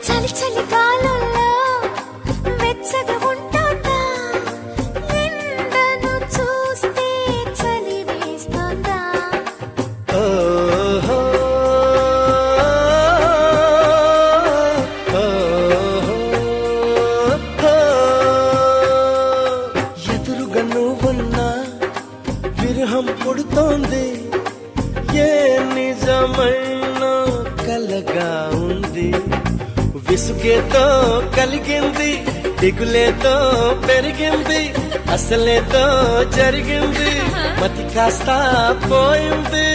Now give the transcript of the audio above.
చలి చలి గాలుల్లో వెచ్చగా ఉంటుందా, ఎండను చూస్తే చలి వేస్తుందా. ఓహో, ఎదురుగా నువ్వున్నా విరహం పుడుతోంది, ఏ నిజమైన కలగా ఉంది. విసుగేతో కలిగింది, దిగులేతో పెరిగింది, అసలేతో జరిగింది, మతి కాస్త పోయింది.